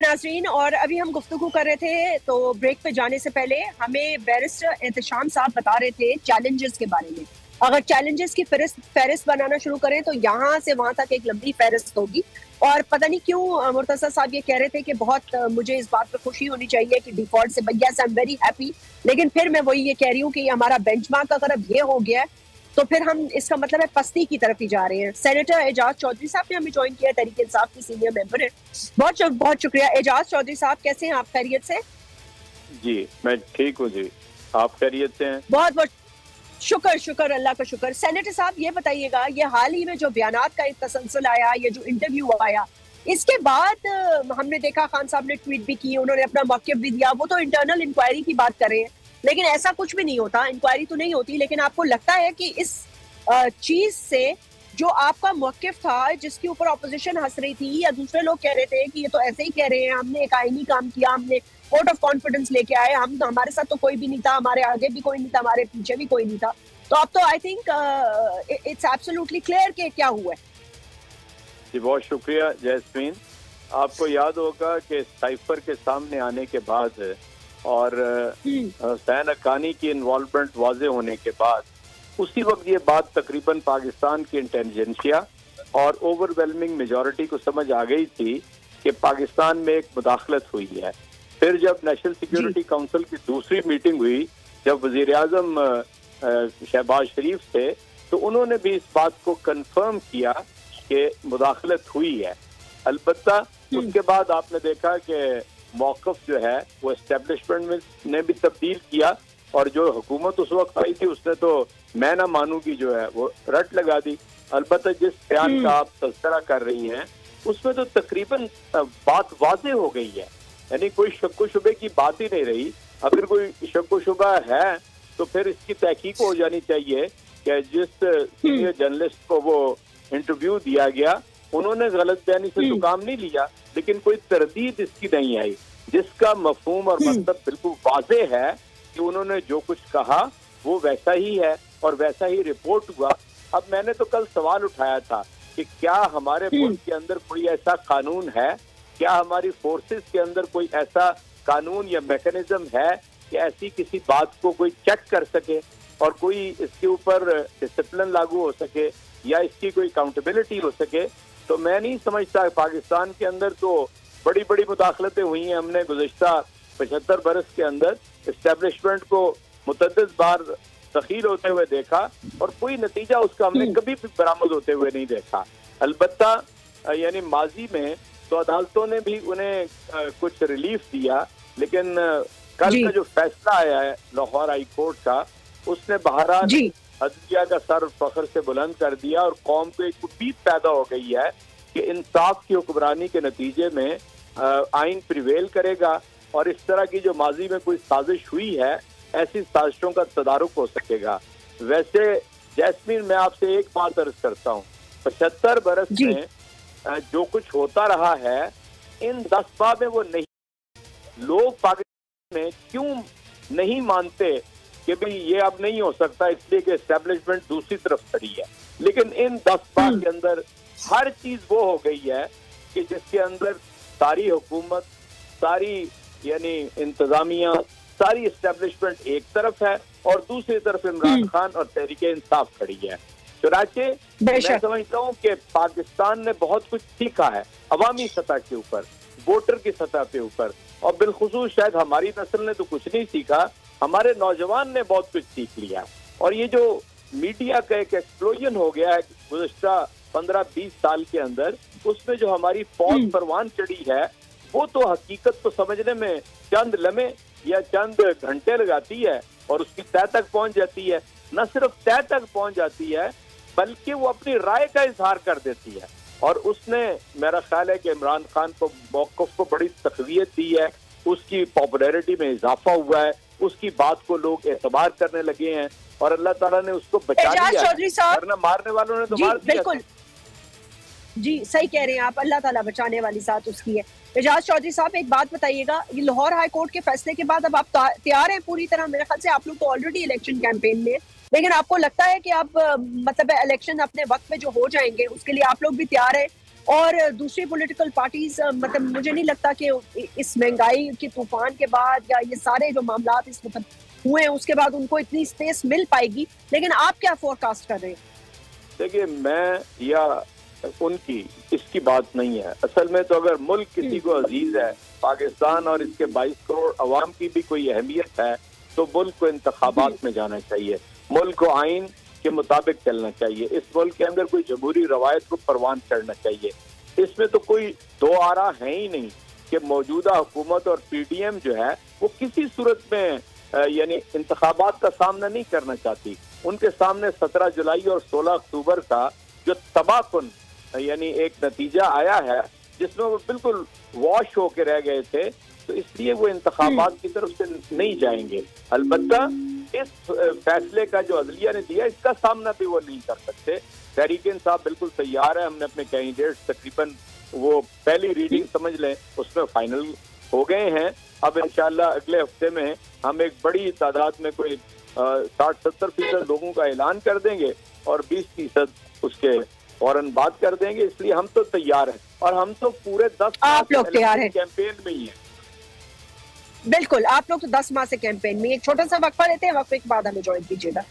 नाज़रीन, और अभी हम गुफ्तगू कर रहे थे तो ब्रेक पे जाने से पहले हमें बैरिस्टर एहतशाम साहब बता रहे थे चैलेंजेस के बारे में। अगर चैलेंजेस की फहरिस्त बनाना शुरू करें तो यहाँ से वहां तक एक लंबी फहरिस्त होगी। और पता नहीं क्यों मुर्तज़ा साहब ये कह रहे थे कि बहुत मुझे इस बात पर खुशी होनी चाहिए कि डिफॉल्ट से भैया आई एम वेरी हैप्पी, लेकिन फिर मैं वही ये कह रही हूँ कि हमारा बेंचमार्क अगर अब ये हो गया है तो फिर हम इसका मतलब है पस्ती की तरफ ही जा रहे हैं। सेनेटर एजाज चौधरी साहब ने हमें ज्वाइन किया, तहरीक इंसाफ की सीनियर मेंबर है। बहुत बहुत शुक्रिया। एजाज चौधरी साहब कैसे हैं आप, खैरियत से? जी मैं ठीक हूँ जी, आप खैरियत से हैं? बहुत बहुत शुक्र, शुक्र अल्लाह का शुक्र। सेनेटर साहब ये बताइएगा, ये हाल ही में जो बयानात का एक तसलसल आया, ये जो इंटरव्यू आया, इसके बाद हमने देखा खान साहब ने ट्वीट भी की, उन्होंने अपना मौक़िफ़ भी दिया। वो तो इंटरनल इंक्वायरी की बात कर रहे हैं, लेकिन ऐसा कुछ भी नहीं होता, इंक्वायरी तो नहीं होती। लेकिन आपको लगता है कि इस चीज से जो आपका मौक़िफ़ था, जिसके ऊपर ऑपोजिशन हंस रही थी या दूसरे लोग कह रहे थे कि ये तो ऐसे ही कह रहे हैं, हमने एक आईनी काम किया, हमने वोट ऑफ कॉन्फिडेंस लेके आए, हम हमारे साथ तो कोई भी नहीं था, हमारे आगे भी कोई नहीं था, हमारे पीछे भी कोई नहीं था, तो अब तो I think it's absolutely clear कि क्या हुआ है। जी बहुत शुक्रिया जैस्मीन। आपको याद होगा कि साइफर के सामने आने के बाद और हुसैन हक्कानी की इन्वॉल्वमेंट वाजे होने के बाद उसी वक्त ये बात तकरीबन पाकिस्तान की इंटेलिजेंसिया और ओवरवेलमिंग मेजॉरिटी को समझ आ गई थी कि पाकिस्तान में एक मुदाखलत हुई है। फिर जब नेशनल सिक्योरिटी काउंसिल की दूसरी मीटिंग हुई, जब वजीर आजम शहबाज शरीफ थे, तो उन्होंने भी इस बात को कंफर्म किया कि मुदाखलत हुई है। अलबत्ता उसके बाद आपने देखा कि मौक़िफ़ जो है वो एस्टेब्लिशमेंट ने भी तब्दील किया, और जो हुकूमत उस वक्त आई थी उसने तो मैं ना मानूंगी जो है वो रट लगा दी। अलबत्ता जिस बयान का आप तज़किरा कर रही हैं उसमें तो तकरीबन बात वाज़े हो गई है, यानी कोई शक व शुबे की बात ही नहीं रही। अगर कोई शक व शुबा है तो फिर इसकी तहकीक हो जानी चाहिए कि जिस सीनियर जर्नलिस्ट को वो इंटरव्यू दिया गया उन्होंने गलत बयानी से तो काम नहीं लिया, लेकिन कोई तरदीद इसकी नहीं आई, जिसका मफहूम और मतलब बिल्कुल वाज़े है कि उन्होंने जो कुछ कहा वो वैसा ही है और वैसा ही रिपोर्ट हुआ। अब मैंने तो कल सवाल उठाया था कि क्या हमारे मुल्क के अंदर कोई ऐसा कानून है, क्या हमारी फोर्सेस के अंदर कोई ऐसा कानून या मैकेनिज्म है कि ऐसी किसी बात को कोई चेक कर सके और कोई इसके ऊपर डिसिप्लिन लागू हो सके या इसकी कोई अकाउंटेबिलिटी हो सके। तो मैं नहीं समझता। पाकिस्तान के अंदर तो बड़ी बड़ी मुदाखलतें हुई हैं, हमने गुज़श्ता 75 बरस के अंदर एस्टेब्लिशमेंट को मुतअद्दिद बार दखील होते हुए देखा और कोई नतीजा उसका हमने कभी भी बरामद होते हुए नहीं देखा। अलबत्ता यानी माजी में तो अदालतों ने भी उन्हें कुछ रिलीफ दिया, लेकिन कल का जो फैसला आया है लाहौर हाई कोर्ट का, उसने बहरहाल अदलिया का सर फख्र से बुलंद कर दिया और कौम को एक उम्मीद पैदा हो गई है कि इंसाफ की हुक्मरानी के नतीजे में आइन प्रिवेल करेगा और इस तरह की जो माजी में कोई साजिश हुई है ऐसी साजिशों का तदारुक हो सकेगा। वैसे जैस्मीन, मैं आपसे एक बात अर्ज करता हूँ, 75 बरस में जो कुछ होता रहा है इन 10 माह में वो नहीं, लोग पाकिस्तान में क्यों नहीं मानते कि भाई ये अब नहीं हो सकता, इसलिए कि एस्टेब्लिशमेंट दूसरी तरफ खड़ी है। लेकिन इन 10 माह के अंदर हर चीज वो हो गई है कि जिसके अंदर सारी हुकूमत, सारी यानी इंतजामिया, सारी एस्टेब्लिशमेंट एक तरफ है और दूसरी तरफ इमरान खान और तहरीक इंसाफ खड़ी है। चुनाचे मैं समझता हूँ कि पाकिस्तान ने बहुत कुछ सीखा है अवामी सतह के ऊपर, वोटर की सतह पे ऊपर, और बिलखुसूस शायद हमारी नस्ल ने तो कुछ नहीं सीखा, हमारे नौजवान ने बहुत कुछ सीख लिया। और ये जो मीडिया का एक एक्सप्लोजन हो गया है गुज़श्ता 15-20 साल के अंदर, उसमें जो हमारी फौज परवान चढ़ी है वो तो हकीकत को समझने में चंद लम्हे या चंद घंटे लगाती है और उसकी तह तक पहुंच जाती है। न सिर्फ तह तक पहुंच जाती है बल्कि वो अपनी राय का इजहार कर देती है। और उसने, मेरा ख्याल है कि इमरान खान को मौक़िफ़ को बड़ी तक़वियत दी है, उसकी पॉपुलैरिटी में इजाफा हुआ है, उसकी बात को लोग एतबार करने लगे हैं और अल्लाह ताला ने उसको बचा लिया है, वरना मारने वालों ने तो मार दिया। बिल्कुल जी सही कह रहे हैं आप, अल्लाह ताला बचाने वाली साथ उसकी है। एजाज चौधरी साहब एक बात बताइएगा, ये लाहौर हाई कोर्ट के फैसले के बाद अब आप तैयार हैं पूरी तरह? मेरे ख्याल से आप लोग तो ऑलरेडी इलेक्शन कैंपेन में, लेकिन आपको लगता है कि आप मतलब इलेक्शन अपने वक्त में जो हो जाएंगे उसके लिए आप लोग भी तैयार हैं और दूसरी पॉलिटिकल पार्टीज, मतलब मुझे नहीं लगता कि इस महंगाई के तूफान के बाद या ये सारे जो मामला इस मतलब हुए हैं उसके बाद उनको इतनी स्पेस मिल पाएगी। लेकिन आप क्या फोरकास्ट कर रहे हैं? देखिए, मैं या उनकी इसकी बात नहीं है। असल में तो अगर मुल्क किसी को अजीज है, पाकिस्तान और इसके 22 करोड़ अवाम की भी कोई अहमियत है, तो मुल्क को इंतखाबात में जाना चाहिए, मुल्क को आइन के मुताबिक चलना चाहिए, इस मुल्क के अंदर कोई जमहूरी रवायत को परवान करना चाहिए। इसमें तो कोई दो आरा है ही नहीं कि मौजूदा हुकूमत और PDM जो है वो किसी सूरत में यानी इंतखाबात का सामना नहीं करना चाहती। उनके सामने 17 जुलाई और 16 अक्टूबर का जो तबाहकुन यानी एक नतीजा आया है जिसमें वो बिल्कुल वॉश होके रह गए थे, तो इसलिए वो इंतखाबात की तरफ से नहीं जाएंगे। अलबत्ता इस फैसले का जो अदलिया ने दिया इसका सामना भी वो नहीं कर सकते। तहरीक इंसाफ बिल्कुल तैयार है, हमने अपने कैंडिडेट्स तकरीबन वो पहली रीडिंग समझ लें उसमें फाइनल हो गए हैं। अब इंशाल्लाह अगले हफ्ते में हम एक बड़ी तादाद में कोई 60-70% लोगों का ऐलान कर देंगे और 20% उसके फौरन बात कर देंगे। इसलिए हम तो तैयार हैं और हम तो पूरे 10 आप लोग तैयार हैं कैंपेन में ही हैं। बिल्कुल, आप लोग तो 10 माह से कैंपेन में। एक छोटा सा वक्फा लेते हैं, वक्फे के बाद हमें ज्वाइन कीजिएगा।